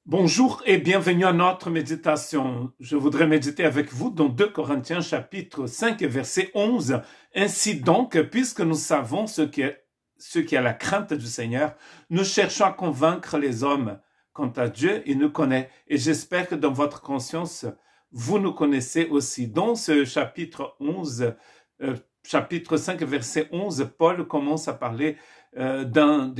Bonjour et bienvenue à notre méditation. Je voudrais méditer avec vous dans 2 Corinthiens chapitre 5 verset 11. Ainsi donc, puisque nous savons ce qui est la crainte du Seigneur, nous cherchons à convaincre les hommes. Quant à Dieu, il nous connaît et j'espère que dans votre conscience, vous nous connaissez aussi. Dans ce chapitre 11, chapitre 5 verset 11, Paul commence à parler d'un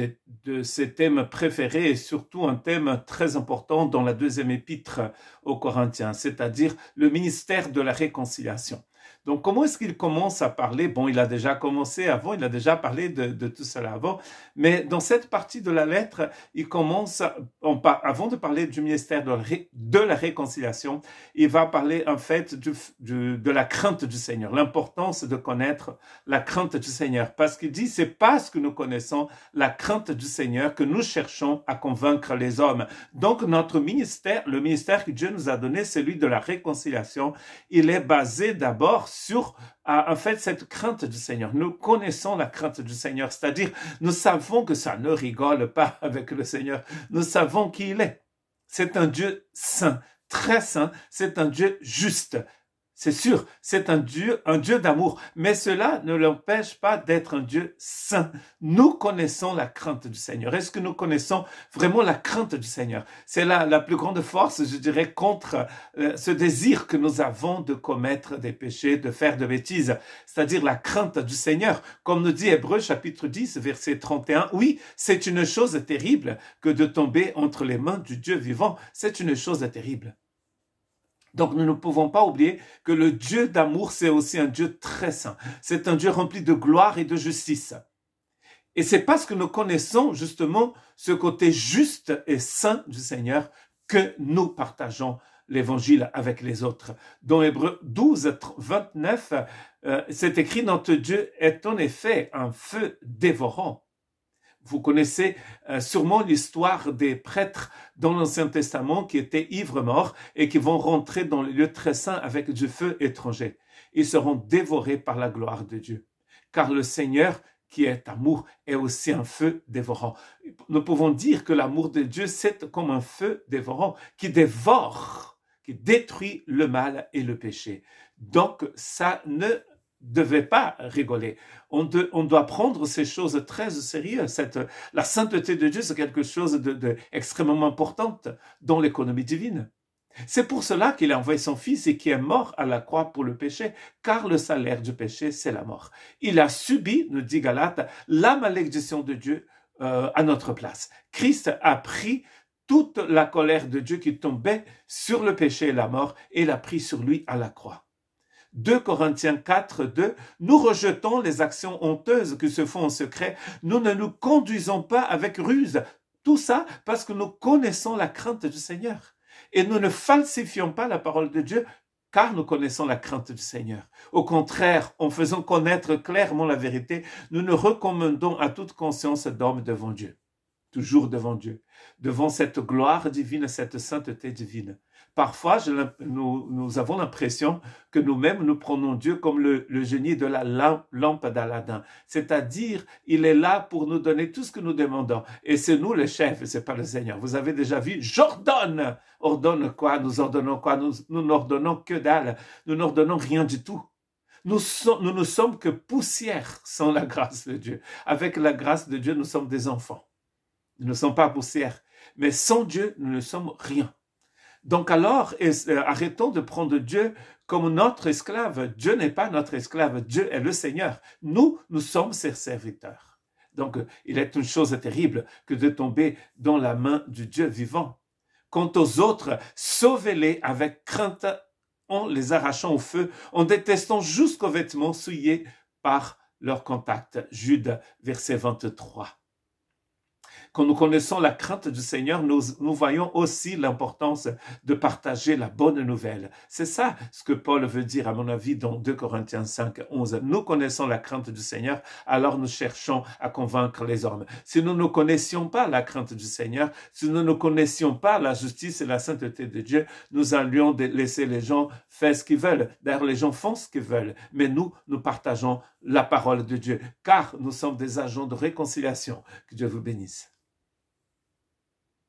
de ses thèmes préférés et surtout un thème très important dans la deuxième épître aux Corinthiens, c'est-à-dire le ministère de la réconciliation. Donc, comment est-ce qu'il commence à parler? Bon, il a déjà commencé avant, il a déjà parlé de tout cela avant, mais dans cette partie de la lettre, il commence, avant de parler du ministère de la réconciliation, il va parler en fait de la crainte du Seigneur, l'importance de connaître la crainte du Seigneur, parce qu'il dit, c'est parce que nous connaissons la crainte du Seigneur que nous cherchons à convaincre les hommes. Donc, notre ministère, le ministère que Dieu nous a donné, celui de la réconciliation, il est basé d'abord sur en fait cette crainte du Seigneur. Nous connaissons la crainte du Seigneur, c'est-à-dire nous savons que ça ne rigole pas avec le Seigneur. Nous savons qui il est. C'est un Dieu saint, très saint, c'est un Dieu juste. C'est sûr, c'est un Dieu d'amour, mais cela ne l'empêche pas d'être un Dieu saint. Nous connaissons la crainte du Seigneur. Est-ce que nous connaissons vraiment la crainte du Seigneur? C'est la plus grande force, je dirais, contre ce désir que nous avons de commettre des péchés, de faire de bêtises, c'est-à-dire la crainte du Seigneur. Comme nous dit Hébreux chapitre 10, verset 31, oui, c'est une chose terrible que de tomber entre les mains du Dieu vivant. C'est une chose terrible. Donc nous ne pouvons pas oublier que le Dieu d'amour, c'est aussi un Dieu très saint. C'est un Dieu rempli de gloire et de justice. Et c'est parce que nous connaissons justement ce côté juste et saint du Seigneur que nous partageons l'évangile avec les autres. Dans Hébreux 12, 29, c'est écrit « Notre Dieu est en effet un feu dévorant ». Vous connaissez sûrement l'histoire des prêtres dans l'Ancien Testament qui étaient ivres-morts et qui vont rentrer dans le lieu très saint avec du feu étranger. Ils seront dévorés par la gloire de Dieu. Car le Seigneur, qui est amour, est aussi un feu dévorant. Nous pouvons dire que l'amour de Dieu, c'est comme un feu dévorant qui dévore, qui détruit le mal et le péché. Donc, ça ne devait pas rigoler. On doit prendre ces choses très au sérieux. La sainteté de Dieu, c'est quelque chose d'extrêmement important dans l'économie divine. C'est pour cela qu'il a envoyé son Fils et qui est mort à la croix pour le péché, car le salaire du péché, c'est la mort. Il a subi, nous dit Galate, la malédiction de Dieu à notre place. Christ a pris toute la colère de Dieu qui tombait sur le péché et la mort et l'a pris sur lui à la croix. 2 Corinthiens 4, 2, nous rejetons les actions honteuses qui se font en secret. Nous ne nous conduisons pas avec ruse. Tout ça parce que nous connaissons la crainte du Seigneur. Et nous ne falsifions pas la parole de Dieu car nous connaissons la crainte du Seigneur. Au contraire, en faisant connaître clairement la vérité, nous nous recommandons à toute conscience d'homme devant Dieu. Toujours devant Dieu, devant cette gloire divine, cette sainteté divine. Parfois, nous avons l'impression que nous-mêmes, nous prenons Dieu comme le génie de la lampe d'Aladin. C'est-à-dire, il est là pour nous donner tout ce que nous demandons. Et c'est nous les chefs, c'est pas le Seigneur. Vous avez déjà vu, j'ordonne. Ordonne quoi? Nous ordonnons quoi? Nous n'ordonnons que dalle. Nous n'ordonnons rien du tout. Nous ne sommes que poussière sans la grâce de Dieu. Avec la grâce de Dieu, nous sommes des enfants. Nous ne sommes pas poussière. Mais sans Dieu, nous ne sommes rien. Donc alors, arrêtons de prendre Dieu comme notre esclave. Dieu n'est pas notre esclave. Dieu est le Seigneur. Nous sommes ses serviteurs. Donc, il est une chose terrible que de tomber dans la main du Dieu vivant. Quant aux autres, sauvez-les avec crainte en les arrachant au feu, en détestant jusqu'aux vêtements souillés par leur contact. Jude, verset 23. Quand nous connaissons la crainte du Seigneur, nous voyons aussi l'importance de partager la bonne nouvelle. C'est ça ce que Paul veut dire, à mon avis, dans 2 Corinthiens 5, 11. Nous connaissons la crainte du Seigneur, alors nous cherchons à convaincre les hommes. Si nous ne connaissions pas la crainte du Seigneur, si nous ne connaissions pas la justice et la sainteté de Dieu, nous allions laisser les gens faire ce qu'ils veulent. D'ailleurs, les gens font ce qu'ils veulent. Mais nous partageons la parole de Dieu, car nous sommes des agents de réconciliation. Que Dieu vous bénisse.